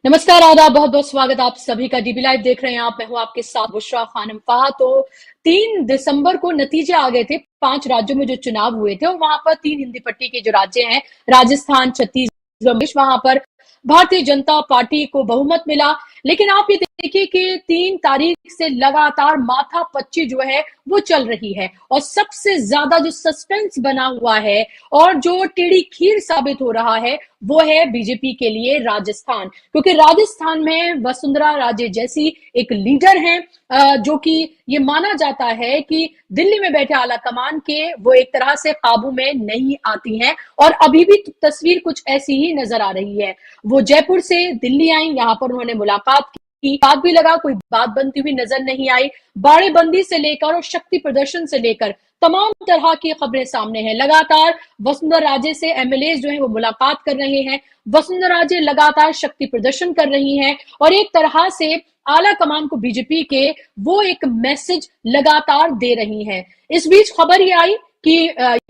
नमस्कार, आदाब, बहुत बहुत स्वागत आप सभी का। डीबी लाइव देख रहे हैं आप। मैं हूं आपके साथ बुशरा खानम फाहा। तो 3 दिसंबर को नतीजे आ गए थे 5 राज्यों में जो चुनाव हुए थे, और वहां पर 3 हिंदी पट्टी के जो राज्य हैं, राजस्थान, छत्तीसगढ़, वहां पर भारतीय जनता पार्टी को बहुमत मिला। लेकिन आप ये देखिए कि 3 तारीख से लगातार माथापच्ची जो है वो चल रही है, और सबसे ज्यादा जो सस्पेंस बना हुआ है और जो टेढ़ी खीर साबित हो रहा है वो है बीजेपी के लिए राजस्थान। क्योंकि राजस्थान में वसुंधरा राजे जैसी एक लीडर हैं, जो कि ये माना जाता है कि दिल्ली में बैठे आला कमान के वो एक तरह से काबू में नहीं आती हैं, और अभी भी तस्वीर कुछ ऐसी ही नजर आ रही है। वो जयपुर से दिल्ली आई, यहां पर उन्होंने मुलाकात की, आग भी लगा, कोई बात बनती हुई नजर नहीं आई। बाड़ेबंदी से लेकर और शक्ति प्रदर्शन से लेकर तमाम तरह की खबरें सामने हैं। लगातार वसुंधरा राजे से एमएलए जो है वो मुलाकात कर रहे हैं। वसुंधरा राजे लगातार शक्ति प्रदर्शन कर रही हैं, और एक तरह से आला कमान को बीजेपी के वो एक मैसेज लगातार दे रही हैं। इस बीच खबर ये आई कि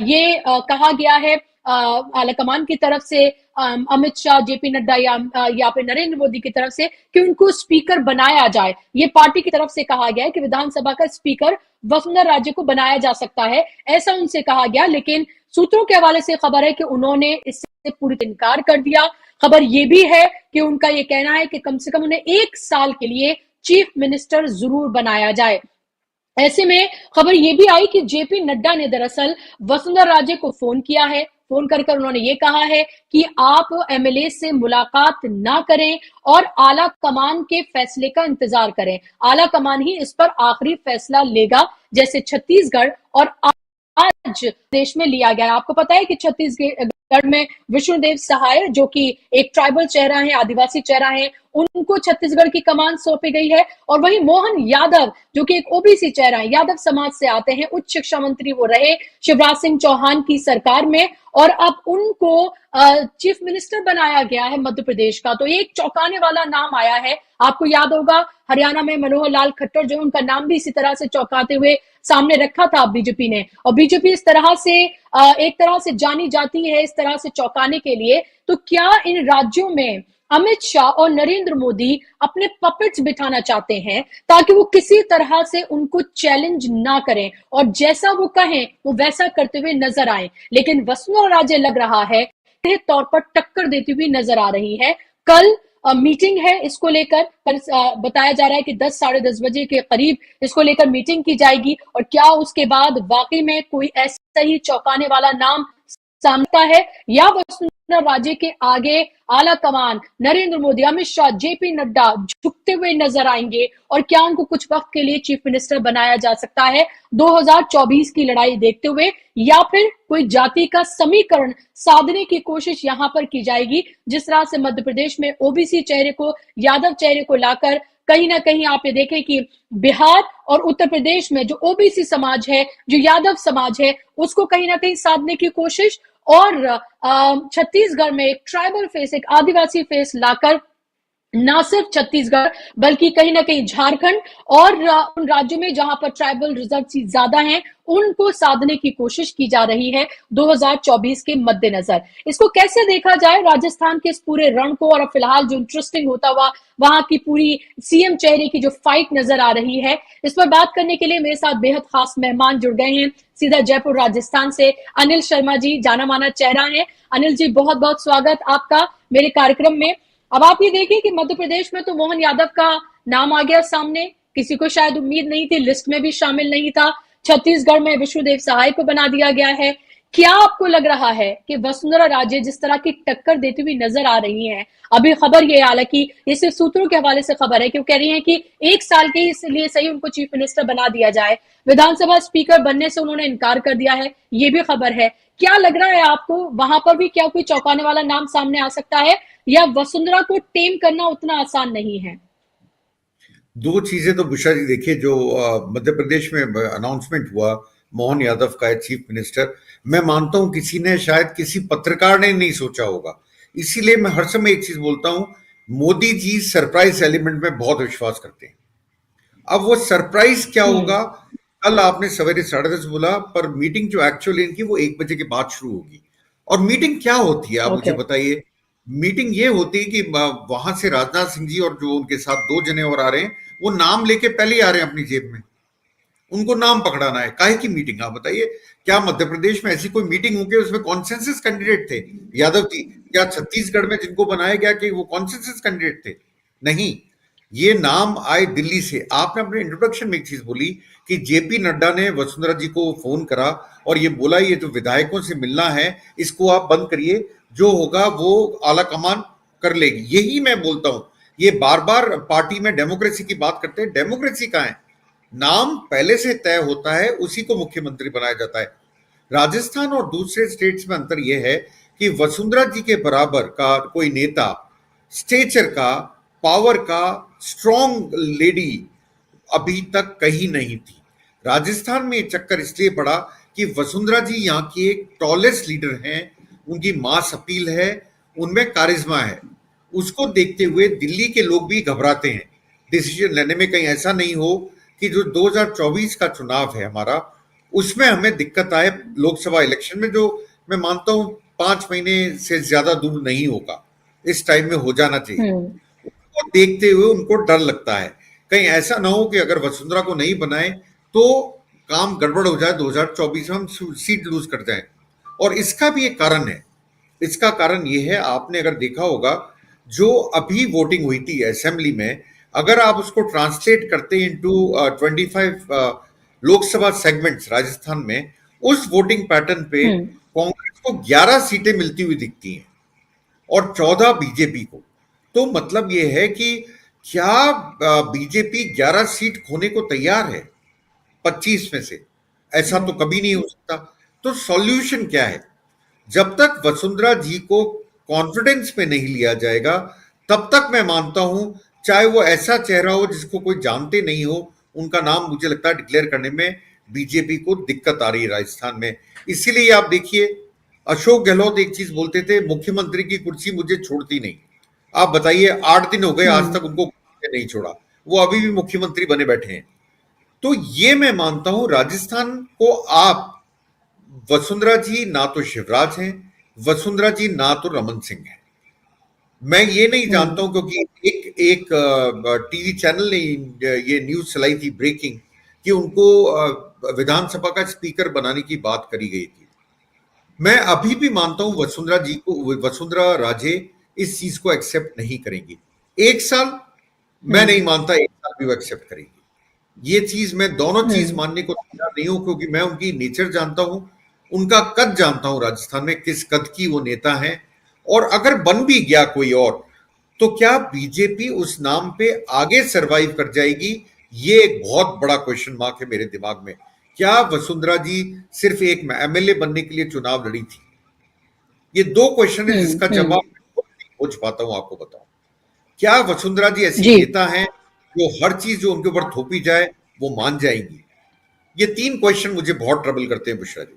ये कहा गया है आला कमान की तरफ से, अमित शाह, जेपी नड्डा या फिर नरेंद्र मोदी की तरफ से, कि उनको स्पीकर बनाया जाए। ये पार्टी की तरफ से कहा गया है कि विधानसभा का स्पीकर वसुंधरा राजे को बनाया जा सकता है, ऐसा उनसे कहा गया। लेकिन सूत्रों के हवाले से खबर है कि उन्होंने इससे पूरी इनकार कर दिया। खबर यह भी है कि उनका यह कहना है कि कम से कम उन्हें 1 साल के लिए चीफ मिनिस्टर जरूर बनाया जाए। ऐसे में खबर यह भी आई कि जेपी नड्डा ने दरअसल वसुंधरा राजे को फोन किया है। फोन कर उन्होंने ये कहा है कि आप एमएलए से मुलाकात ना करें और आला कमान के फैसले का इंतजार करें। आला कमान ही इस पर आखिरी फैसला लेगा, जैसे छत्तीसगढ़ और आज देश में लिया गया। आपको पता है कि छत्तीसगढ़ में विष्णुदेव सहाय, जो कि एक ट्राइबल चेहरा है, आदिवासी चेहरा है, उनको छत्तीसगढ़ की कमान सौंपी गई है। और वहीं मोहन यादव, जो कि एक ओबीसी चेहरा है, यादव समाज से आते हैं, उच्च शिक्षा मंत्री वो रहे शिवराज सिंह चौहान की सरकार में, और अब उनको चीफ मिनिस्टर बनाया गया है मध्य प्रदेश का। तो एक चौंकाने वाला नाम आया है। आपको याद होगा हरियाणा में मनोहर लाल खट्टर, जो उनका नाम भी इसी तरह से चौंकाते हुए सामने रखा था बीजेपी ने। और बीजेपी इस तरह से एक तरह से जानी जाती है, इस तरह से चौंकाने के लिए। तो क्या इन राज्यों में अमित शाह और नरेंद्र मोदी अपने पपेट्स बिठाना चाहते हैं, ताकि वो किसी तरह से उनको चैलेंज ना करें और जैसा वो कहें वो वैसा करते हुए नजर आए? लेकिन वसुंधरा राजे लग रहा है तौर पर टक्कर देती हुई नजर आ रही है। कल मीटिंग है इसको लेकर, बताया जा रहा है कि 10 साढ़े 10 बजे के करीब इसको लेकर मीटिंग की जाएगी। और क्या उसके बाद वाकई में कोई ऐसा ही चौंकाने वाला नाम सामने है, या वसुंधरा राजे के आगे आला कमान, नरेंद्र मोदी, अमित शाह, जेपी नड्डा झुकते हुए नजर आएंगे? और क्या उनको कुछ वक्त के लिए चीफ मिनिस्टर बनाया जा सकता है 2024 की लड़ाई देखते हुए, या फिर कोई जाति का समीकरण साधने की कोशिश यहां पर की जाएगी, जिस तरह से मध्य प्रदेश में ओबीसी चेहरे को, यादव चेहरे को लाकर कहीं ना कहीं आप ये देखें कि बिहार और उत्तर प्रदेश में जो ओबीसी समाज है, जो यादव समाज है, उसको कहीं ना कहीं साधने की कोशिश, और छत्तीसगढ़ में एक ट्राइबल फेस, एक आदिवासी फेस लाकर ना सिर्फ छत्तीसगढ़ बल्कि कहीं ना कहीं झारखंड और उन राज्यों में जहां पर ट्राइबल रिजर्व सीट ज्यादा हैं, उनको साधने की कोशिश की जा रही है 2024 के मद्देनजर। इसको कैसे देखा जाए, राजस्थान के इस पूरे रण को, और फिलहाल जो इंटरेस्टिंग होता हुआ वहां की पूरी सीएम चेहरे की जो फाइट नजर आ रही है, इस पर बात करने के लिए मेरे साथ बेहद खास मेहमान जुड़ गए हैं। सीधा जयपुर राजस्थान से अनिल शर्मा जी, जाना माना चेहरा है। अनिल जी, बहुत बहुत स्वागत आपका मेरे कार्यक्रम में। अब आप ये देखिए कि मध्य प्रदेश में तो मोहन यादव का नाम आ गया सामने, किसी को शायद उम्मीद नहीं थी, लिस्ट में भी शामिल नहीं था। छत्तीसगढ़ में विष्णुदेव सहाय को बना दिया गया है। क्या आपको लग रहा है कि वसुंधरा राजे जिस तरह की टक्कर देती हुई नजर आ रही हैं, अभी खबर ये, हालांकि ये सिर्फ सूत्रों के हवाले से खबर है कि वो कह रही हैं कि 1 साल के लिए सही उनको चीफ मिनिस्टर बना दिया जाए, विधानसभा स्पीकर बनने से उन्होंने इनकार कर दिया है, ये भी खबर है। क्या लग रहा है आपको, वहां पर भी क्या कोई चौंकाने वाला नाम सामने आ सकता है, या वसुंधरा को टेम करना उतना आसान नहीं है? दो चीजें तो बुशरा जी देखिए, जो मध्य प्रदेश में अनाउंसमेंट हुआ मोहन यादव का चीफ मिनिस्टर, मैं मानता हूं किसी ने, शायद किसी पत्रकार ने नहीं सोचा होगा। इसीलिए मैं हर समय एक चीज बोलता हूं, मोदी जी सरप्राइज एलिमेंट में बहुत विश्वास करते हैं। अब वो सरप्राइज क्या होगा, कल आपने सवेरे 10:30 बोला, पर मीटिंग जो एक्चुअली इनकी वो 1 बजे के बाद शुरू होगी। और मीटिंग क्या होती है आप मुझे ओके। बताइए। मीटिंग ये होती कि वहां से राजनाथ सिंह जी और जो उनके साथ दो जने और आ रहे हैं, वो नाम लेके पहले ही आ रहे हैं अपनी जेब में, उनको नाम पकड़ाना है। काहे की मीटिंग? आप बताइए, क्या मध्य प्रदेश में ऐसी कोई मीटिंग होगी उसमें कॉन्सेंसस कैंडिडेट थे यादव जी? क्या छत्तीसगढ़ में जिनको बनाया गया कि वो कॉन्सेंसस कैंडिडेट थे? नहीं, ये नाम आए दिल्ली से। आपने अपने इंट्रोडक्शन में एक चीज बोली कि जेपी नड्डा ने वसुंधरा जी को फोन करा और ये बोला ये जो विधायकों से मिलना है इसको आप बंद करिए, जो होगा वो आला कमान कर लेगी। यही मैं बोलता हूं, ये बार बार पार्टी में डेमोक्रेसी की बात करते हैं, डेमोक्रेसी कहां है? नाम पहले से तय होता है, उसी को मुख्यमंत्री बनाया जाता है। राजस्थान और दूसरे स्टेट्स में अंतर यह है कि वसुंधरा जी के बराबर का कोई नेता, स्टेचर का, पावर का, स्ट्रॉन्ग लेडी अभी तक कहीं नहीं थी। राजस्थान में ये चक्कर इसलिए पड़ा कि वसुंधरा जी यहाँ की एक टॉलेस्ट लीडर हैं, उनकी मास अपील है, उनमें कारिज्मा है। उसको देखते हुए दिल्ली के लोग भी घबराते हैं डिसीजन लेने में, कहीं ऐसा नहीं हो कि जो 2024 का चुनाव है हमारा, उसमें हमें दिक्कत आए लोकसभा इलेक्शन में, जो मैं मानता हूं 5 महीने से ज्यादा दूर नहीं होगा, इस टाइम में हो जाना चाहिए। हम्म। को देखते हुए उनको डर लगता है कहीं ऐसा ना हो कि अगर वसुंधरा को नहीं बनाए तो काम गड़बड़ हो जाए, 2024 में हम सीट लूज कर जाएं। और इसका भी एक कारण है, इसका कारण यह है, आपने अगर देखा होगा जो अभी वोटिंग हुई थी असेंबली में, अगर आप उसको ट्रांसलेट करते हैं इनटू 25 लोकसभा सेगमेंट्स राजस्थान में, उस वोटिंग पैटर्न पे हम्म। कांग्रेस को 11 सीटें मिलती हुई दिखती हैं और 14 बीजेपी को। तो मतलब यह है कि क्या बीजेपी 11 सीट खोने को तैयार है 25 में से? ऐसा तो कभी नहीं हो सकता। तो सॉल्यूशन क्या है? जब तक वसुंधरा जी को कॉन्फिडेंस में नहीं लिया जाएगा, तब तक मैं मानता हूं, चाहे वो ऐसा चेहरा हो जिसको कोई जानते नहीं हो, उनका नाम मुझे लगता है डिक्लेयर करने में बीजेपी को दिक्कत आ रही है राजस्थान में। इसीलिए आप देखिए, अशोक गहलोत एक चीज बोलते थे, मुख्यमंत्री की कुर्सी मुझे छोड़ती नहीं। आप बताइए, 8 दिन हो गए आज हम्म। तक उनको नहीं छोड़ा, वो अभी भी मुख्यमंत्री बने बैठे हैं। तो ये मैं मानता हूं, राजस्थान को आप, वसुंधरा जी ना तो शिवराज हैं, वसुंधरा जी ना तो रमन सिंह हैं। मैं ये नहीं जानता हम्म। हूं क्योंकि एक एक टीवी चैनल ने ये न्यूज चलाई थी ब्रेकिंग कि उनको विधानसभा का स्पीकर बनाने की बात करी गई थी। मैं अभी भी मानता हूं वसुंधरा जी को, वसुंधरा राजे इस चीज को एक्सेप्ट नहीं करेंगी। 1 साल मैं नहीं हम्म। मानता 1 साल भी वो एक्सेप्ट करेंगी। ये चीज मैं दोनों चीज हम्म। मानने को तैयार नहीं हूं, क्योंकि मैं उनकी नेचर जानता हूं, उनका कद जानता हूं, राजस्थान में किस कद की वो नेता है। और अगर बन भी गया कोई और, तो क्या बीजेपी उस नाम पे आगे सरवाइव कर जाएगी? ये एक बहुत बड़ा क्वेश्चन मार्क है मेरे दिमाग में। क्या वसुंधरा जी सिर्फ एक एमएलए बनने के लिए चुनाव लड़ी थी? ये दो क्वेश्चन है जिसका हम्म। जवाब मैं खुद नहीं खोज पाता हूं, आपको बताऊं। क्या वसुंधरा जी ऐसी जी। नेता हैं जो हर चीज जो उनके ऊपर थोपी जाए वो मान जाएंगी? ये 3 क्वेश्चन मुझे बहुत ट्रबल करते हैं बुशरा जी।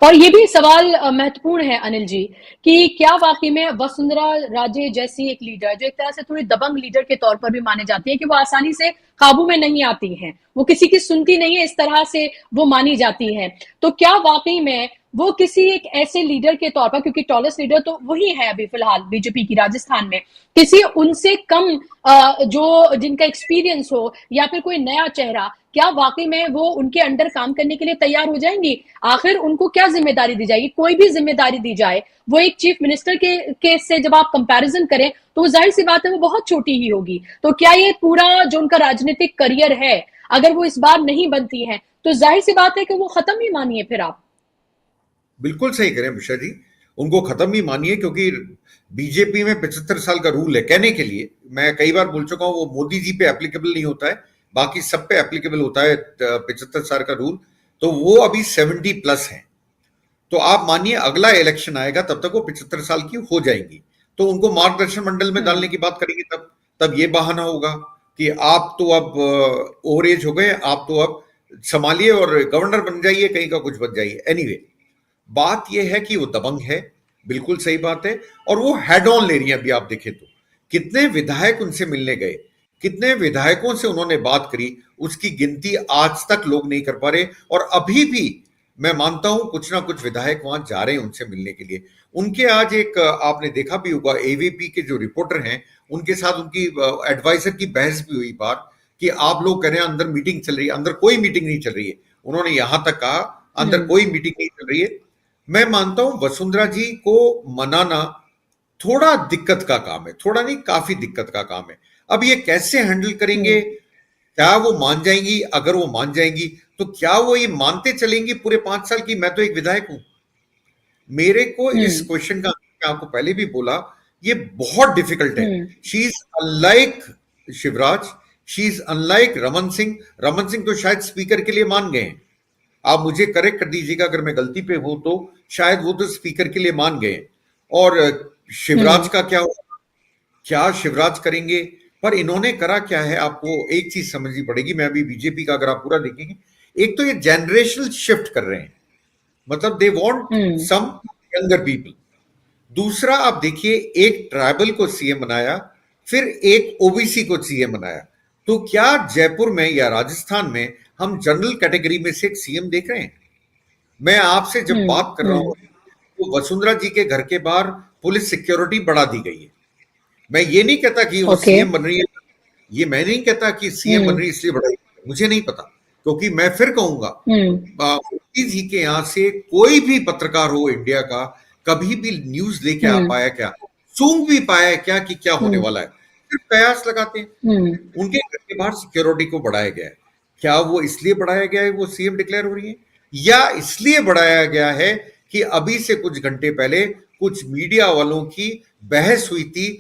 और ये भी सवाल महत्वपूर्ण है अनिल जी कि क्या वाकई में वसुंधरा राजे जैसी एक लीडर जो एक तरह से थोड़ी दबंग लीडर के तौर पर भी माने जाती है कि वो आसानी से काबू में नहीं आती हैं, वो किसी की सुनती नहीं है, इस तरह से वो मानी जाती है, तो क्या वाकई में वो किसी एक ऐसे लीडर के तौर पर, क्योंकि टॉलेस्ट लीडर तो वही है अभी फिलहाल बीजेपी की राजस्थान में, किसी उनसे कम जो जिनका एक्सपीरियंस हो या फिर कोई नया चेहरा, क्या वाकई में वो उनके अंडर काम करने के लिए तैयार हो जाएंगी? आखिर उनको क्या जिम्मेदारी दी जाएगी? कोई भी जिम्मेदारी दी जाए, वो एक चीफ मिनिस्टर के से जब आप कंपैरिजन करें तो जाहिर सी बात है वो बहुत छोटी ही होगी। तो क्या ये पूरा जो उनका राजनीतिक करियर है, अगर वो इस बार नहीं बनती है तो जाहिर सी बात है कि वो खत्म ही मानिए फिर आप। बिल्कुल सही करें बुशरा जी, उनको खत्म ही मानिए, क्योंकि बीजेपी में 75 साल का रूल है। कहने के लिए मैं कई बार बोल चुका हूं, वो मोदी जी पे एप्लीकेबल नहीं होता है, बाकी सब पे एप्लीकेबल होता है 75 साल का रूल। तो वो अभी 70+ है। तो आप मानिए अगला इलेक्शन आएगा तब तक वो 75 साल की हो जाएंगी, तो उनको मार्गदर्शन मंडल में डालने हम्म। की बात करेंगे, तब तब ये बहाना होगा कि आप तो अब ओवर एज हो गए, आप तो अब संभालिए और गवर्नर बन जाइए, कहीं का कुछ बन जाइए। एनीवे, बात यह है कि वो दबंग है, बिल्कुल सही बात है। और वो हेड ऑन ले रही है। अभी आप देखें तो कितने विधायक उनसे मिलने गए, कितने विधायकों से उन्होंने बात करी, उसकी गिनती आज तक लोग नहीं कर पा रहे। और अभी भी मैं मानता हूं कुछ ना कुछ विधायक वहां जा रहे हैं उनसे मिलने के लिए। उनके आज एक आपने देखा भी होगा, एवीपी के जो रिपोर्टर हैं उनके साथ उनकी एडवाइजर की बहस भी हुई बात कि आप लोग कह रहे हैं अंदर मीटिंग चल रही है, अंदर कोई मीटिंग नहीं चल रही है। उन्होंने यहां तक कहा अंदर हम्म। कोई मीटिंग नहीं चल रही है। मैं मानता हूं वसुंधरा जी को मनाना थोड़ा दिक्कत का काम है, थोड़ा नहीं काफी दिक्कत का काम है। अब ये कैसे हैंडल करेंगे, हम्म। क्या वो मान जाएंगी? अगर वो मान जाएंगी तो क्या वो ये मानते चलेंगी पूरे 5 साल की मैं तो एक विधायक हूं? मेरे को इस हम्म। क्वेश्चन का मैं आपको पहले भी बोला, ये बहुत डिफिकल्ट है। Hmm. She is unlike Shivraj, she is unlike Raman Singh. Raman Singh तो शायद स्पीकर के लिए मान गए हैं, आप मुझे करेक्ट कर दीजिएगा अगर मैं गलती पे हूं तो, शायद वो तो स्पीकर के लिए मान गए। और शिवराज हम्म। का क्या होगा, क्या शिवराज करेंगे? पर इन्होंने करा क्या है, आपको एक चीज समझनी पड़ेगी। मैं अभी बीजेपी का अगर आप पूरा देखेंगे, एक तो ये जनरेशनल शिफ्ट कर रहे हैं, मतलब they want hmm. Some younger people. दूसरा आप देखिए, एक ट्राइबल को सीएम बनाया, फिर एक ओबीसी को सीएम बनाया। तो क्या जयपुर में या राजस्थान में हम जनरल कैटेगरी में से एक सीएम देख रहे हैं? मैं आपसे जब हम्म। बात कर रहा हूं हम्म। तो वसुंधरा जी के घर के बाहर पुलिस सिक्योरिटी बढ़ा दी गई है। मैं ये नहीं कहता कि वो ओके। सीएम बन रही है, ये मैं नहीं कहता कि सीएम बन हम्म। रही है इसलिए बढ़ाई, मुझे नहीं पता। क्योंकि मैं फिर कहूंगा, हम्म। मोदी जी के यहाँ से कोई भी पत्रकार हो इंडिया का कभी भी न्यूज लेके आ हम्म। पाया क्या, सूंघ भी पाया क्या कि क्या होने हम्म। वाला है? सिर्फ कयास लगाते हैं। हम्म। उनके घर के बाहर सिक्योरिटी को बढ़ाया गया है। क्या वो इसलिए बढ़ाया गया है वो सीएम डिक्लेयर हो रही है, या इसलिए बढ़ाया गया है कि अभी से कुछ घंटे पहले कुछ मीडिया वालों की बहस हुई थी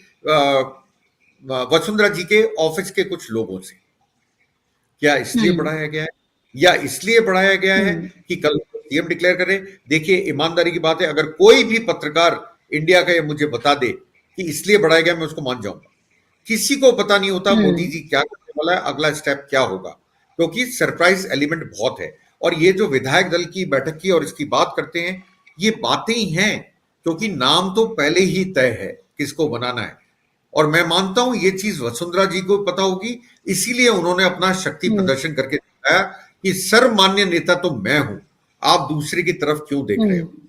वसुंधरा जी के ऑफिस के कुछ लोगों से? क्या इसलिए हम्म। बढ़ाया गया है, या इसलिए बढ़ाया गया है हम्म। कि कल सीएम डिक्लेयर करें? देखिए ईमानदारी की बात है, अगर कोई भी पत्रकार इंडिया का ये मुझे बता दे कि इसलिए बढ़ाया गया, मैं उसको मान जाऊंगा। किसी को पता नहीं होता मोदी हम्म। जी क्या करने वाला है, अगला स्टेप क्या होगा, क्योंकि सरप्राइज एलिमेंट बहुत है। और ये जो विधायक दल की बैठक की और इसकी बात करते हैं, ये बातें ही हैं, क्योंकि नाम तो पहले ही तय है किसको बनाना है। और मैं मानता हूं ये चीज वसुंधरा जी को पता होगी, इसीलिए उन्होंने अपना शक्ति हम्म। प्रदर्शन करके दिखाया कि सर्वमान्य नेता तो मैं हूं, आप दूसरे की तरफ क्यों देख रहे हम्म। हो?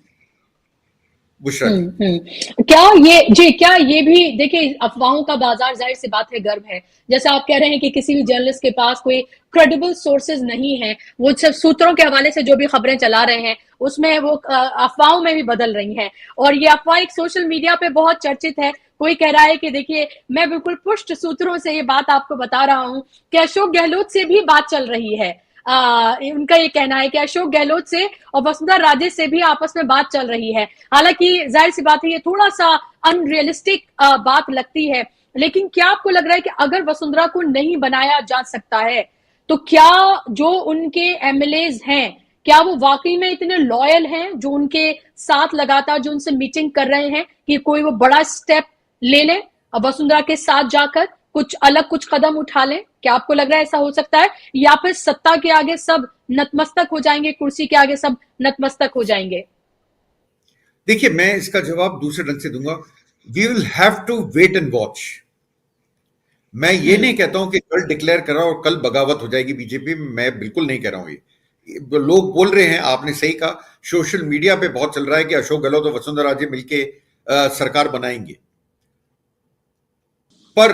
बुशरा जी। क्या ये जी, क्या ये भी देखिए, अफवाहों का बाजार, जाहिर सी बात है, गर्म है। जैसा आप कह रहे हैं कि किसी भी जर्नलिस्ट के पास कोई क्रेडिबल सोर्सेज नहीं है, वो सिर्फ सूत्रों के हवाले से जो भी खबरें चला रहे हैं उसमें वो अफवाहों में भी बदल रही हैं। और ये अफवाह एक सोशल मीडिया पे बहुत चर्चित है। कोई कह रहा है कि देखिए, मैं बिल्कुल पुष्ट सूत्रों से ये बात आपको बता रहा हूं कि अशोक गहलोत से भी बात चल रही है। उनका ये कहना है कि अशोक गहलोत से और वसुंधरा राजे से भी आपस में बात चल रही है। हालांकि जाहिर सी बात है, ये थोड़ा सा अनरियलिस्टिक बात लगती है। लेकिन क्या आपको लग रहा है कि अगर वसुंधरा को नहीं बनाया जा सकता है, तो क्या जो उनके एमएलएज हैं, क्या वो वाकई में इतने लॉयल हैं, जो उनके साथ लगातार जो उनसे मीटिंग कर रहे हैं, कि कोई वो बड़ा स्टेप ले लें वसुंधरा के साथ जाकर, कुछ अलग कुछ कदम उठा लें? क्या आपको लग रहा है ऐसा हो सकता है, या फिर सत्ता के आगे सब नतमस्तक हो जाएंगे, कुर्सी के आगे सब नतमस्तक हो जाएंगे? देखिए, मैं इसका जवाब दूसरे ढंग से दूंगा। We will have to wait and watch. मैं ये नहीं हम्म। कहता हूं कि कल डिक्लेयर करा और कल बगावत हो जाएगी बीजेपी में, मैं बिल्कुल नहीं कह रहा हूं। ये लोग बोल रहे हैं, आपने सही कहा, सोशल मीडिया पे बहुत चल रहा है कि अशोक गहलोत और वसुंधरा राजे मिलके सरकार बनाएंगे। पर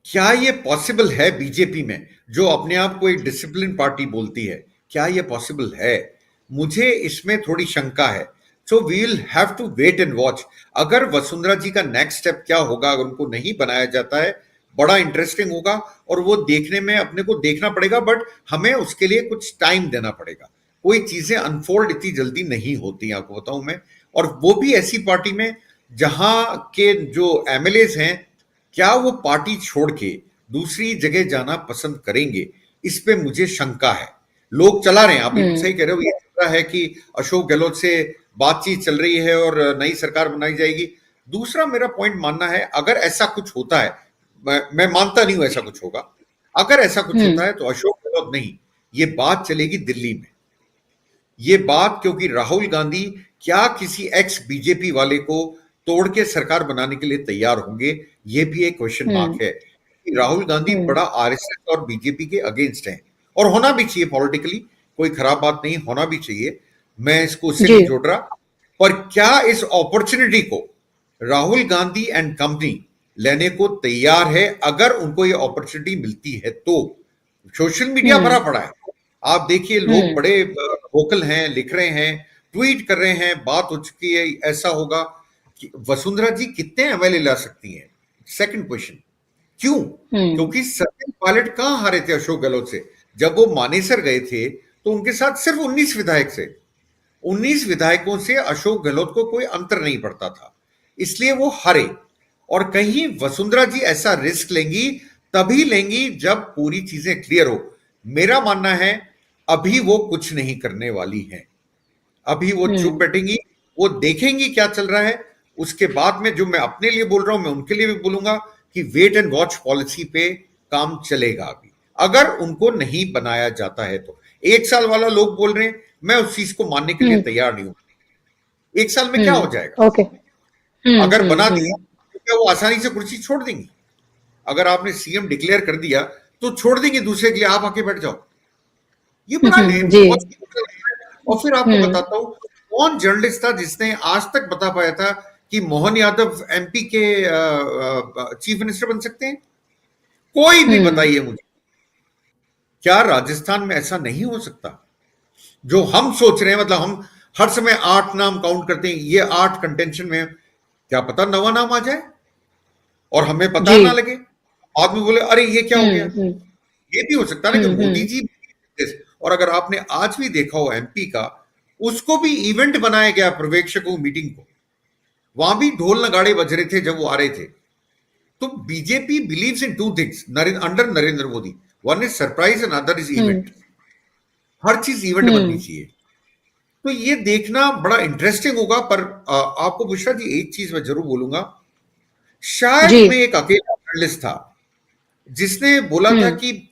क्या ये पॉसिबल है बीजेपी में, जो अपने आप को एक डिसिप्लिन पार्टी बोलती है? क्या ये पॉसिबल है? मुझे इसमें थोड़ी शंका है। So we will have to wait and watch. अगर वसुंधरा जी का नेक्स्ट स्टेप क्या होगा, अगर उनको नहीं बनाया जाता है, बड़ा इंटरेस्टिंग होगा और वो देखने में अपने को देखना पड़ेगा। बट हमें उसके लिए कुछ टाइम देना पड़ेगा। कोई चीजें अनफोल्ड इतनी जल्दी नहीं होती, आपको बताऊं मैं। और वो भी ऐसी पार्टी में जहां के जो एमएलएज हैं, क्या वो पार्टी छोड़ के दूसरी जगह जाना पसंद करेंगे? इस पे मुझे शंका है। लोग चला रहे हैं, आप बिल्कुल सही हम्म। कह रहे हो, ये चल रहा है कि अशोक गहलोत से बातचीत चल रही है और नई सरकार बनाई जाएगी। दूसरा मेरा पॉइंट मानना है, अगर ऐसा कुछ होता है, मैं मानता नहीं हूं ऐसा कुछ होगा, अगर ऐसा कुछ हम्म। होता है तो अशोक गहलोत नहीं, ये बात चलेगी दिल्ली में। ये बात, क्योंकि राहुल गांधी क्या किसी एक्स बीजेपी वाले को तोड़ के सरकार बनाने के लिए तैयार होंगे, ये भी एक क्वेश्चन हम्म। मार्क है। कि राहुल गांधी हम्म। बड़ा आरएसएस और बीजेपी के अगेंस्ट हैं, और होना भी चाहिए पॉलिटिकली, कोई खराब बात नहीं, होना भी चाहिए। मैं इसको उससे जी। नहीं जोड़ रहा। पर क्या इस अपॉर्चुनिटी को राहुल गांधी एंड कंपनी लेने को तैयार है? अगर उनको ये अपॉर्चुनिटी मिलती है तो सोशल मीडिया भरा हम्म। पड़ा है। आप देखिए, लोग हम्म। बड़े वोकल हैं, लिख रहे हैं, ट्वीट कर रहे हैं, बात हो चुकी है। ऐसा होगा कि वसुंधरा जी कितने एमएलए ला सकती हैं? सेकंड क्वेश्चन, क्यों? हम्म। क्योंकि सचिन पायलट कहां हारे थे अशोक गहलोत से? जब वो मानेसर गए थे तो उनके साथ सिर्फ 19 विधायक थे। 19 विधायकों से अशोक गहलोत को कोई अंतर नहीं पड़ता था, इसलिए वो हारे। और कहीं वसुंधरा जी ऐसा रिस्क लेंगी तभी लेंगी जब पूरी चीजें क्लियर हो। मेरा मानना है अभी वो कुछ नहीं करने वाली हैं। अभी वो चुप हम्म। बैठेंगी, वो देखेंगी क्या चल रहा है। उसके बाद में जो मैं अपने लिए बोल रहा हूं, मैं उनके लिए भी बोलूंगा कि वेट एंड वॉच पॉलिसी पे काम चलेगा अभी, अगर उनको नहीं बनाया जाता है तो। 1 साल वाला लोग बोल रहे हैं, मैं उस चीज को मानने के लिए हम्म। तैयार नहीं हूं। 1 साल में क्या हो जाएगा? ओके। अगर बना दिया हम्म। तो क्या वो आसानी से कुर्सी छोड़ देंगी? अगर आपने सीएम डिक्लेयर कर दिया तो छोड़ देंगे दूसरे के लिए, आप आके बैठ जाओ। ये बड़ा जी। बहुत। और फिर आपको हम्म। बताता हूं, कौन जर्नलिस्ट था जिसने आज तक बता पाया था कि मोहन यादव एमपी के चीफ मिनिस्टर बन सकते हैं? कोई भी हम्म। बताइए मुझे। क्या राजस्थान में ऐसा नहीं हो सकता? जो हम सोच रहे हैं, मतलब हम हर समय 8 नाम काउंट करते हैं, ये 8 कंटेंशन में, क्या पता नवा नाम आ जाए और हमें पता जी। ना लगे। आदमी बोले अरे ये क्या हो गया। हम्म। ये भी हो सकता है ना कि मोदी हम्म। जी। और अगर आपने आज भी देखा हो एमपी का, उसको भी इवेंट बनाया गया पर्यवेक्षकों मीटिंग को। वहां भी ढोल नगाड़े बज रहे थे जब वो आ रहे थे। तो BJP believes in 2 things under Narendra Modi. One is surprise and other is hmm. Event. हर चीज इवेंट बननी हम्म। चाहिए। तो ये देखना बड़ा इंटरेस्टिंग होगा। पर आपको बुशरा जी एक चीज मैं जरूर बोलूंगा। जी। शायद मैं एक अकेला जर्नलिस्ट था जिसने बोला था हम्म। कि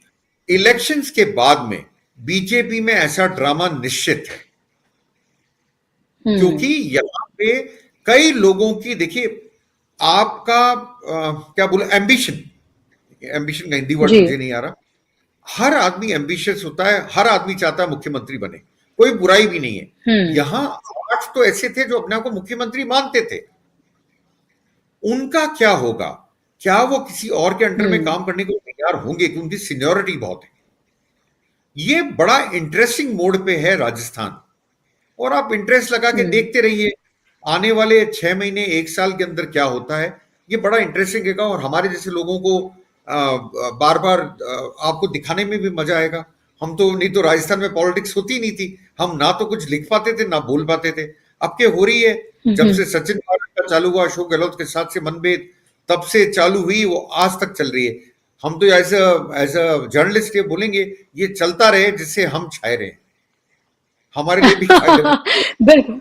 इलेक्शंस के बाद में बीजेपी में ऐसा ड्रामा निश्चित है। क्योंकि हम्म। यहां पे कई लोगों की, देखिए, आपका क्या बोलो, एम्बिशन। एम्बिशन का हिंदी वर्ड जी। मुझे नहीं आ रहा। हर आदमी एम्बिशियस होता है, हर आदमी चाहता है मुख्यमंत्री बने, कोई बुराई भी नहीं है। हम्म। यहां 8 तो ऐसे थे जो अपने आप को मुख्यमंत्री मानते थे। उनका क्या होगा? क्या वो किसी और के अंडर में हम्म। काम करने को तैयार होंगे? कि उनकी सीनियोरिटी बहुत है। ये बड़ा इंटरेस्टिंग मोड पे है राजस्थान। और आप इंटरेस्ट लगा के हम्म। देखते रहिए, आने वाले 6 महीने 1 साल के अंदर क्या होता है। ये बड़ा इंटरेस्टिंग रहेगा और हमारे जैसे लोगों को बार बार आपको दिखाने में भी मजा आएगा। हम तो, नहीं तो राजस्थान में पॉलिटिक्स होती नहीं थी, हम ना तो कुछ लिख पाते थे ना बोल पाते थे। अब के हो रही है। जब हम्म। से सचिन पायलट का चालू हुआ, अशोक गहलोत के साथ से मनभेद तब से चालू हुई, वो आज तक चल रही है। हम तो एज अ जर्नलिस्ट ये बोलेंगे, ये चलता रहे जिससे हम छाए रहे, हमारे लिए भी फायदेमंद। बिल्कुल।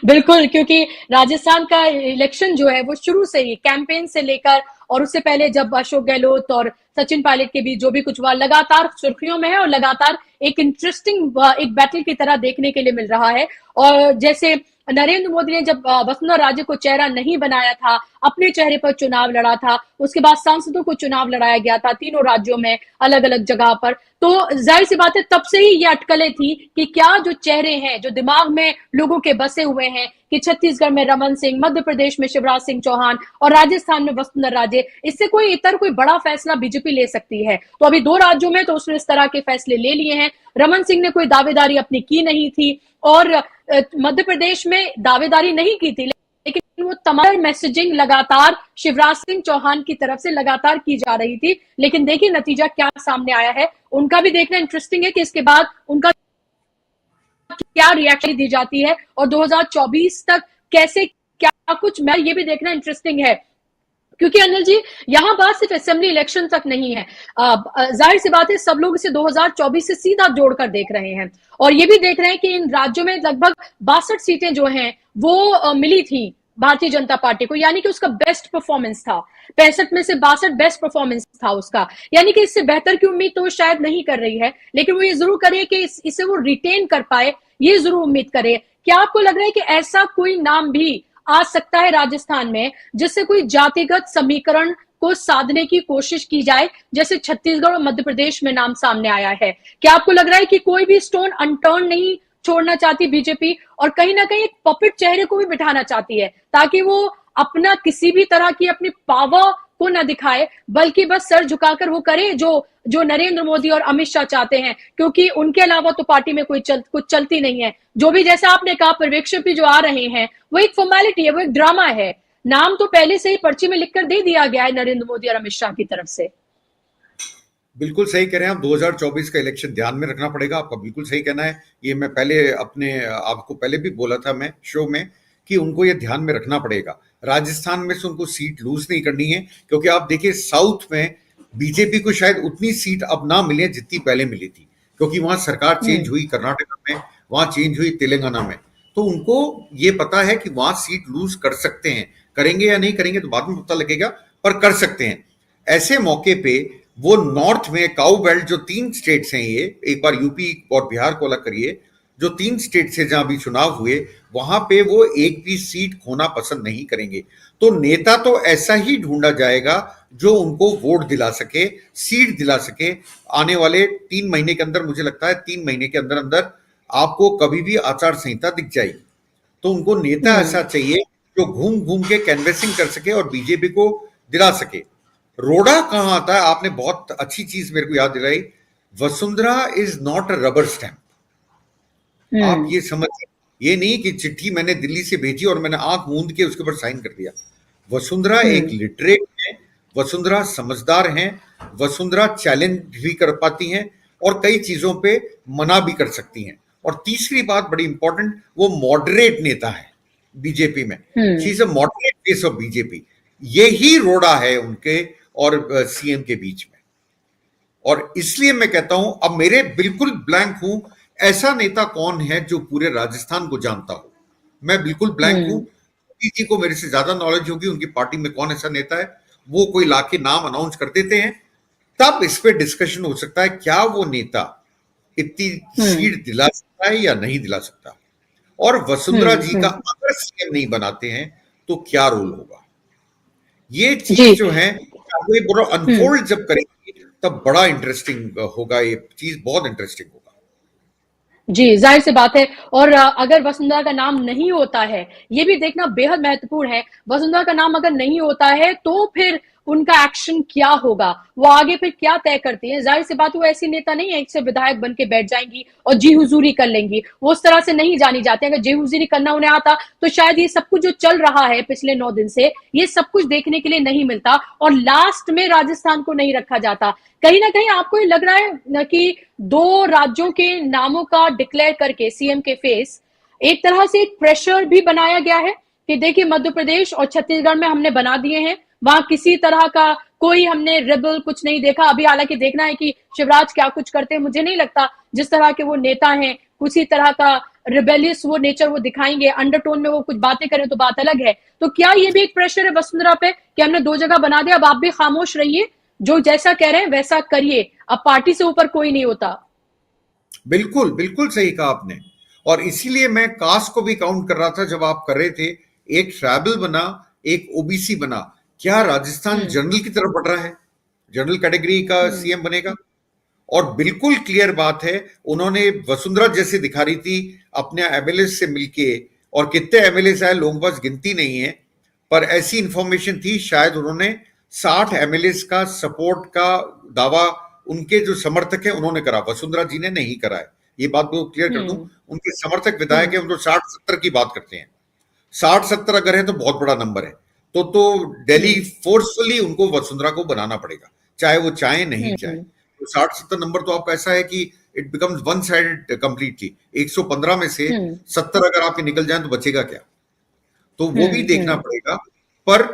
बिल्कुल, क्योंकि राजस्थान का इलेक्शन जो है वो शुरू से ही कैंपेन से लेकर और उससे पहले जब अशोक गहलोत और सचिन पायलट के बीच जो भी कुछ हुआ, लगातार सुर्खियों में है और लगातार एक इंटरेस्टिंग एक बैटल की तरह देखने के लिए मिल रहा है। और जैसे नरेंद्र मोदी ने जब वसुंधरा राजे को चेहरा नहीं बनाया था, अपने चेहरे पर चुनाव लड़ा था, उसके बाद सांसदों को चुनाव लड़ाया गया था तीनों राज्यों में अलग अलग जगह पर। तो जाहिर सी बात है तब से ही ये अटकलें थी कि क्या जो चेहरे हैं जो दिमाग में लोगों के बसे हुए हैं कि छत्तीसगढ़ में रमन सिंह, मध्य प्रदेश में शिवराज सिंह चौहान और राजस्थान में वसुंधरा राजे, इससे कोई इतर कोई बड़ा फैसला बीजेपी ले सकती है। तो अभी 2 राज्यों में तो उसने इस तरह के फैसले ले लिए हैं। रमन सिंह ने कोई दावेदारी अपनी की नहीं थी और मध्य प्रदेश में दावेदारी नहीं की थी, लेकिन वो तमाम मैसेजिंग लगातार शिवराज सिंह चौहान की तरफ से लगातार की जा रही थी। लेकिन देखिए नतीजा क्या सामने आया है, उनका भी देखना इंटरेस्टिंग है कि इसके बाद उनका क्या रिएक्शन दी जाती है और 2024 तक कैसे क्या कुछ, मैं ये भी देखना इंटरेस्टिंग है। क्योंकि अनिल जी यहां बात सिर्फ असेंबली इलेक्शन तक नहीं है, जाहिर सी बात है सब लोग इसे 2024 से सीधा जोड़कर देख रहे हैं और ये भी देख रहे हैं कि इन राज्यों में लगभग 62 सीटें जो हैं वो मिली थी भारतीय जनता पार्टी को, यानी कि उसका बेस्ट परफॉर्मेंस था। 65 में से 62 बेस्ट परफॉर्मेंस था उसका, यानी कि इससे बेहतर की उम्मीद तो शायद नहीं कर रही है, लेकिन वो ये जरूर करे कि इसे वो रिटेन कर पाए, ये जरूर उम्मीद करे। क्या आपको लग रहा है कि ऐसा कोई नाम भी आ सकता है राजस्थान में जिससे कोई जातिगत समीकरण को साधने की कोशिश की जाए, जैसे छत्तीसगढ़ और मध्य प्रदेश में नाम सामने आया है? क्या आपको लग रहा है कि कोई भी स्टोन अनटर्न नहीं छोड़ना चाहती बीजेपी, और कहीं ना कहीं एक पपेट चेहरे को भी बिठाना चाहती है, ताकि वो अपना किसी भी तरह की अपनी पावर को ना दिखाए, बल्कि बस सर झुकाकर वो करे जो जो नरेंद्र मोदी और अमित शाह चाहते हैं, क्योंकि उनके अलावा तो पार्टी में कुछ चलती नहीं है। जो भी, जैसा आपने कहा, पर्यवेक्षक भी जो आ रहे हैं, वो एक फॉर्मेलिटी है, वो एक ड्रामा है। नाम तो पहले से ही पर्ची में लिखकर दे दिया गया है नरेंद्र मोदी और अमित शाह की तरफ से। बिल्कुल सही कह रहे हैं आप। 2024 का इलेक्शन ध्यान में रखना पड़ेगा, आपका बिल्कुल सही कहना है। ये मैं पहले अपने आपको पहले भी बोला था मैं शो में कि उनको ये ध्यान में रखना पड़ेगा। राजस्थान में से उनको सीट लूज नहीं करनी है, क्योंकि आप देखिए साउथ में बीजेपी को शायद उतनी सीट अब ना मिले जितनी पहले मिली थी, क्योंकि वहां सरकार चेंज हुई कर्नाटक में, वहां चेंज हुई तेलंगाना में। तो उनको ये पता है कि वहां सीट लूज कर सकते हैं। करेंगे या नहीं करेंगे तो बाद में पता लगेगा, पर कर सकते हैं। ऐसे मौके पे वो नॉर्थ में काउ बेल्ट जो 3 स्टेट्स हैं, ये एक बार यूपी और बिहार को अलग करिए, जो 3 स्टेट से जहां भी चुनाव हुए वहां पे वो एक भी सीट खोना पसंद नहीं करेंगे। तो नेता तो ऐसा ही ढूंढा जाएगा जो उनको वोट दिला सके, सीट दिला सके। आने वाले 3 महीने के अंदर, मुझे लगता है 3 महीने के अंदर अंदर आपको कभी भी आचार संहिता दिख जाएगी। तो उनको नेता ऐसा चाहिए जो घूम घूम के कैनवेसिंग कर सके और बीजेपी को दिला सके। रोड़ा कहां आता है, आपने बहुत अच्छी चीज मेरे को याद दिलाई। Vasundhara is not a rubber stamp. आप ये समझिए, ये नहीं कि चिट्ठी मैंने दिल्ली से भेजी और मैंने आंख मूंद के उसके ऊपर साइन कर दिया। वसुंधरा एक लिटरेट है, वसुंधरा समझदार हैं, वसुंधरा चैलेंज भी कर पाती हैं और कई चीजों पे मना भी कर सकती हैं। और तीसरी बात बड़ी इंपॉर्टेंट, वो मॉडरेट नेता है बीजेपी में। She is a moderate face of BJP. यही रोड़ा है उनके और सीएम के बीच में। और इसलिए मैं कहता हूं, अब मेरे बिल्कुल ब्लैंक हूं, ऐसा नेता कौन है जो पूरे राजस्थान को जानता हो। मैं बिल्कुल ब्लैंक हूं। मोदी जी को मेरे से ज्यादा नॉलेज होगी उनकी पार्टी में कौन ऐसा नेता है। वो कोई लाके नाम अनाउंस कर देते हैं, तब इस पे डिस्कशन हो सकता है क्या वो नेता इतनी सीट दिला सकता है या नहीं दिला सकता। और वसुंधरा जी का अगर सीएम नहीं बनाते हैं तो क्या रोल होगा। ये चीज जी। जो है वो पूरा अनफोल्ड जब करेंगे तब बड़ा इंटरेस्टिंग होगा। ये चीज बहुत इंटरेस्टिंग होगा। जी, जाहिर सी बात है। और अगर वसुंधरा का नाम नहीं होता है, ये भी देखना बेहद महत्वपूर्ण है। वसुंधरा का नाम अगर नहीं होता है तो फिर उनका एक्शन क्या होगा, वो आगे फिर क्या तय करती है। जाहिर सी बात, वो ऐसी नेता नहीं है एक विधायक बन के बैठ जाएंगी और जी हुजूरी कर लेंगी। वो उस तरह से नहीं जानी जाती। अगर जी हुजूरी करना उन्हें आता तो शायद ये सब कुछ जो चल रहा है पिछले 9 दिन से, ये सब कुछ देखने के लिए नहीं मिलता और लास्ट में राजस्थान को नहीं रखा जाता। कहीं ना कहीं आपको ये लग रहा है न कि 2 राज्यों के नामों का डिक्लेयर करके सीएम के फेस एक तरह से एक प्रेशर भी बनाया गया है कि देखिए मध्य प्रदेश और छत्तीसगढ़ में हमने बना दिए हैं, वहां किसी तरह का कोई हमने रेबल कुछ नहीं देखा। अभी हालांकि देखना है कि शिवराज क्या कुछ करते हैं। मुझे नहीं लगता जिस तरह के वो नेता हैं उसी तरह का रिबेलियस वो नेचर वो दिखाएंगे। अंडरटोन में वो कुछ बातें करें तो बात अलग है। तो क्या ये भी एक प्रेशर है वसुंधरा पे कि हमने 2 जगह बना दिया, अब आप भी खामोश रहिए, जो जैसा कह रहे हैं वैसा करिए, अब पार्टी से ऊपर कोई नहीं होता। बिल्कुल बिल्कुल सही कहा आपने। और इसीलिए मैं कास्ट को भी काउंट कर रहा था जब आप कर रहे थे। एक ट्राइबल बना, एक ओबीसी बना। क्या राजस्थान जनरल की तरफ बढ़ रहा है? जनरल कैटेगरी का सीएम बनेगा। और बिल्कुल क्लियर बात है, उन्होंने वसुंधरा जैसे दिखा रही थी अपने एमएलए से मिलके, और कितने एमएलए आए लोगों के पास गिनती नहीं है, पर ऐसी इंफॉर्मेशन थी शायद उन्होंने 60 एमएलए का सपोर्ट का दावा उनके जो समर्थक है उन्होंने करा, वसुंधरा जी ने नहीं करा है। ये बात को क्लियर कर दूं, उनके समर्थक विधायक है, उनको 60-70 की बात करते हैं। 60-70 अगर है तो बहुत बड़ा नंबर है। तो दिल्ली फोर्सफुली उनको वसुंधरा को बनाना पड़ेगा, चाहे वो चाहे नहीं चाहे। तो 60-70 नंबर तो आपका ऐसा है कि it becomes one sided completely. 115 में से 70 अगर आपके निकल जाए तो बचेगा क्या? तो वो भी देखना पड़ेगा। पर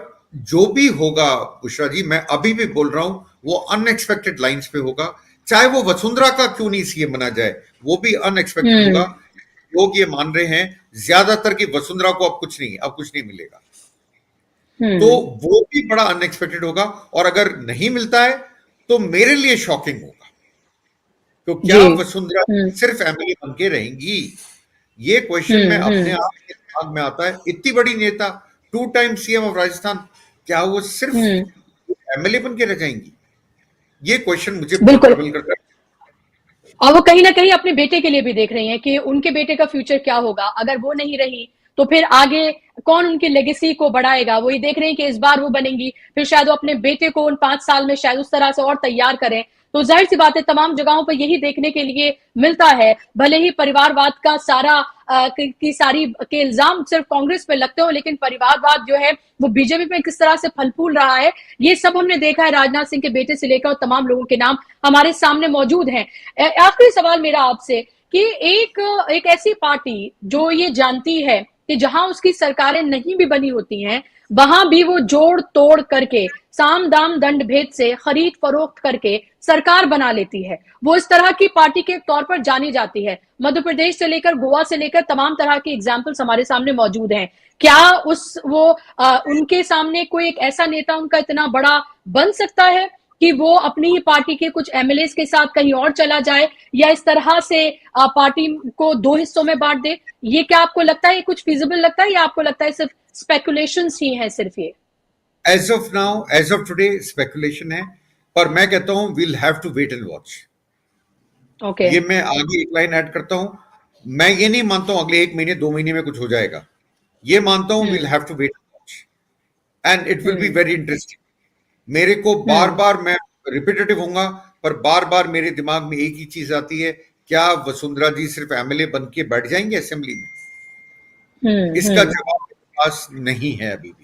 जो भी होगा बुशरा जी, मैं अभी भी बोल रहा हूं, वो अनएक्सपेक्टेड लाइंस पे होगा। चाहे वो वसुंधरा का क्यों नहीं सीएम बना जाए, वो भी अनएक्सपेक्टेड होगा। लोग ये मान रहे हैं ज्यादातर कि वसुंधरा को अब कुछ नहीं मिलेगा। तो वो भी बड़ा अनएक्सपेक्टेड होगा। और अगर नहीं मिलता है तो मेरे लिए शॉकिंग होगा। तो क्या वसुंधरा सिर्फ एमएलए बन के रहेंगी? ये क्वेश्चन में अपने आप के दिमाग में आता है। इतनी बड़ी नेता, 2 टाइम सीएम ऑफ राजस्थान, क्या वो सिर्फ एमएलए बन के रह जाएंगी? ये क्वेश्चन मुझे बहुत ट्रबल करता है। और वो कहीं ना कहीं अपने बेटे के लिए भी देख रही हैं कि उनके बेटे का फ्यूचर क्या होगा, अगर वो नहीं रही तो फिर आगे कौन उनकी लेगेसी को बढ़ाएगा। वो ये देख रहे हैं कि इस बार वो बनेंगी, फिर शायद वो अपने बेटे को उन 5 साल में शायद उस तरह से और तैयार करें। तो जाहिर सी बात है तमाम जगहों पर यही देखने के लिए मिलता है। भले ही परिवारवाद का सारा की सारी के इल्जाम सिर्फ कांग्रेस पे लगते हो, लेकिन परिवारवाद जो है वो बीजेपी में किस तरह से फल फूल रहा है ये सब हमने देखा है। राजनाथ सिंह के बेटे से लेकर और तमाम लोगों के नाम हमारे सामने मौजूद हैं। आखिरी सवाल मेरा आपसे कि एक ऐसी पार्टी जो ये जानती है कि जहां उसकी सरकारें नहीं भी बनी होती हैं वहां भी वो जोड़ तोड़ करके साम दाम दंड भेद से खरीद फरोख्त करके सरकार बना लेती है, वो इस तरह की पार्टी के तौर पर जानी जाती है। मध्य प्रदेश से लेकर गोवा से लेकर तमाम तरह के एग्जाम्पल्स हमारे सामने मौजूद हैं। क्या उनके सामने कोई एक ऐसा नेता उनका इतना बड़ा बन सकता है कि वो अपनी ही पार्टी के कुछ एमएलए के साथ कहीं और चला जाए, या इस तरह से पार्टी को दो हिस्सों में बांट दे? ये क्या आपको लगता है, ये कुछ फिजिबल लगता है, या आपको लगता है सिर्फ स्पेकुलेशंस ही हैं सिर्फ ये? As of now, as of today speculation है, पर मैं कहता हूं we'll have to wait and watch. Okay. ये मैं आगे एक लाइन ऐड करता हूं। मैं ये नहीं मानता हूं अगले 1 महीने 2 महीने में कुछ हो जाएगा। ये मानता हूं we'll have to wait and watch, and it will be very interesting. मेरे को बार बार, मैं रिपीटेटिव होऊंगा, पर बार बार मेरे दिमाग में एक ही चीज आती है, क्या वसुंधरा जी सिर्फ एमएलए बन के बैठ जाएंगे असेंबली में? इसका जवाब मेरे पास नहीं है अभी भी।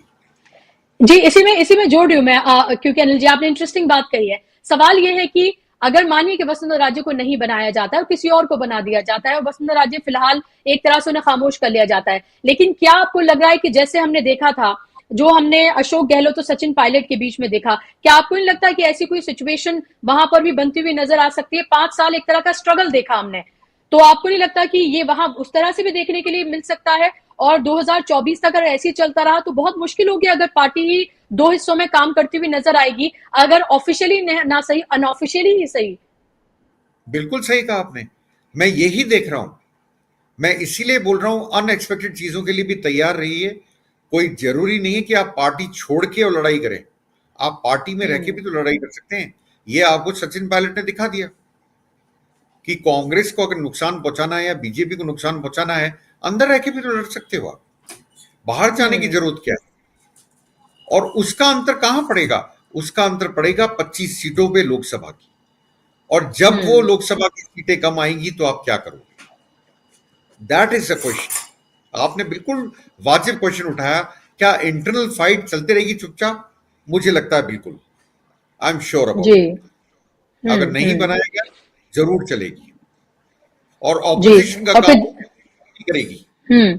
जी, इसी में जोड़ रही हूं मैं, क्योंकि अनिल जी आपने इंटरेस्टिंग बात कही है। सवाल यह है कि अगर मानिए कि वसुंधरा राजे को नहीं बनाया जाता है और किसी और को बना दिया जाता है और वसुंधरा राजे फिलहाल एक तरह से उन्हें खामोश कर लिया जाता है, लेकिन क्या आपको लग रहा है कि जैसे हमने देखा था, जो हमने अशोक गहलोत और सचिन पायलट के बीच में देखा, क्या आपको नहीं लगता कि ऐसी कोई सिचुएशन वहां पर भी बनती हुई नजर आ सकती है? 5 साल एक तरह का स्ट्रगल देखा हमने, तो आपको नहीं लगता कि ये वहां उस तरह से भी देखने के लिए मिल सकता है? और 2024 तक अगर ऐसे ही चलता रहा तो बहुत मुश्किल होगी, अगर पार्टी ही दो हिस्सों में काम करती हुई नजर आएगी, अगर ऑफिशियली ना सही अनऑफिशियली ही सही। बिल्कुल सही कहा आपने, मैं यही देख रहा हूं। मैं इसीलिए बोल रहा हूं अनएक्सपेक्टेड चीजों के लिए भी तैयार रहिए। कोई जरूरी नहीं है कि आप पार्टी छोड़ के और लड़ाई करें, आप पार्टी में रह के भी तो लड़ाई कर सकते हैं। ये आपको सचिन पायलट ने दिखा दिया कि कांग्रेस को अगर नुकसान पहुंचाना है या बीजेपी को नुकसान पहुंचाना है, अंदर रह के भी तो लड़ सकते हो आप, बाहर जाने की जरूरत क्या है? और उसका अंतर कहां पड़ेगा? उसका अंतर पड़ेगा 25 सीटों पे लोकसभा की, और जब वो लोकसभा की सीटें कम आएंगी तो आप क्या करोगे? That is the question. आपने बिल्कुल वाजिब क्वेश्चन उठाया। क्या इंटरनल फाइट चलती रहेगी चुपचाप? मुझे लगता है बिल्कुल, आई एम श्योर अबाउट जी। इट। अगर नहीं बनाया गया जरूर चलेगी, और जी। ऑपोजिशन का और काम फिर करेगी हम्म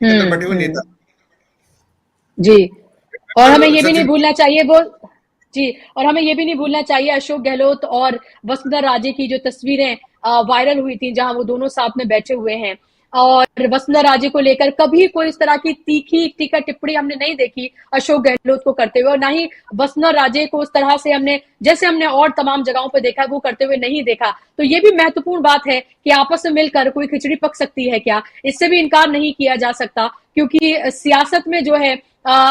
अंदर बैठे हुए नेता। जी। और हमें ये भी नहीं सचिन, भूलना चाहिए वो जी, और हमें ये भी नहीं भूलना चाहिए अशोक गहलोत और वसुंधरा राजे की जो तस्वीरें वायरल हुई थी, जहां वो दोनों साथ में बैठे हुए हैं, और वसुंधरा राजे को लेकर कभी कोई इस तरह की तीखी टीका टिप्पणी हमने नहीं देखी अशोक गहलोत को करते हुए, और ना ही वसुंधरा राजे को उस तरह से हमने, जैसे हमने और तमाम जगहों पर देखा, वो करते हुए नहीं देखा। तो ये भी महत्वपूर्ण बात है कि आपस में मिलकर कोई खिचड़ी पक सकती है क्या, इससे भी इनकार नहीं किया जा सकता, क्योंकि सियासत में जो है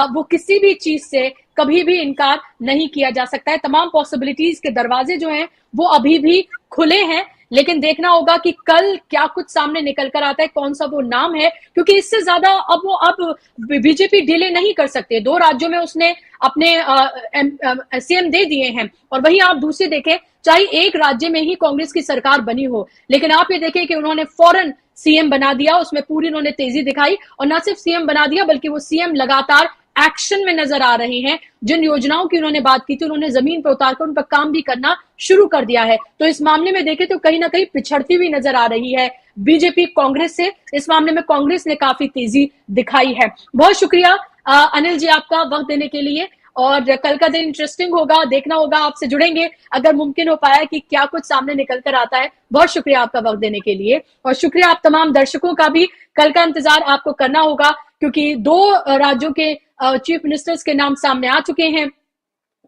वो किसी भी चीज से कभी भी इनकार नहीं किया जा सकता है। तमाम पॉसिबिलिटीज के दरवाजे जो हैं वो अभी भी खुले हैं, लेकिन देखना होगा कि कल क्या कुछ सामने निकल कर आता है, कौन सा वो नाम है, क्योंकि इससे ज्यादा अब बीजेपी डिले नहीं कर सकते। 2 राज्यों में उसने अपने सीएम दे दिए हैं, और वहीं आप दूसरे देखें, चाहे एक राज्य में ही कांग्रेस की सरकार बनी हो, लेकिन आप ये देखें कि उन्होंने फौरन सीएम बना दिया, उसमें पूरी उन्होंने तेजी दिखाई, और न सिर्फ सीएम बना दिया बल्कि वो सीएम लगातार एक्शन में नजर आ रहे हैं। जिन योजनाओं की उन्होंने बात की थी उन्होंने जमीन पर उतारकर उन पर काम भी करना शुरू कर दिया है। तो इस मामले में देखें तो कहीं ना कहीं पिछड़ती हुई नजर आ रही है बीजेपी कांग्रेस से। इस मामले में कांग्रेस ने काफी तेजी दिखाई है। बहुत शुक्रिया अनिल जी आपका वक्त देने के लिए, और कल का दिन इंटरेस्टिंग होगा, देखना होगा, आपसे जुड़ेंगे अगर मुमकिन हो पाया कि क्या कुछ सामने निकल कर आता है। बहुत शुक्रिया आपका वक्त देने के लिए, और शुक्रिया आप तमाम दर्शकों का भी। कल का इंतजार आपको करना होगा, क्योंकि 2 राज्यों के चीफ मिनिस्टर्स के नाम सामने आ चुके हैं।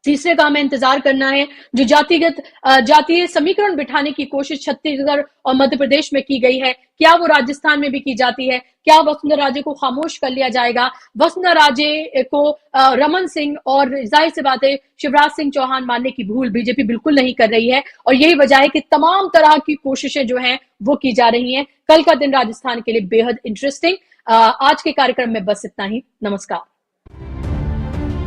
तीसरे का हमें इंतजार करना है। जो जातीय समीकरण बिठाने की कोशिश छत्तीसगढ़ और मध्य प्रदेश में की गई है, क्या वो राजस्थान में भी की जाती है? क्या वसुंधरा राजे को खामोश कर लिया जाएगा? वसुंधरा राजे को रमन सिंह और जाहिर सी बात है शिवराज सिंह चौहान मानने की भूल बीजेपी बिल्कुल नहीं कर रही है, और यही वजह है कि तमाम तरह की कोशिशें जो हैं वो की जा रही हैं। कल का दिन राजस्थान के लिए बेहद इंटरेस्टिंग। आज के कार्यक्रम में बस इतना ही। नमस्कार।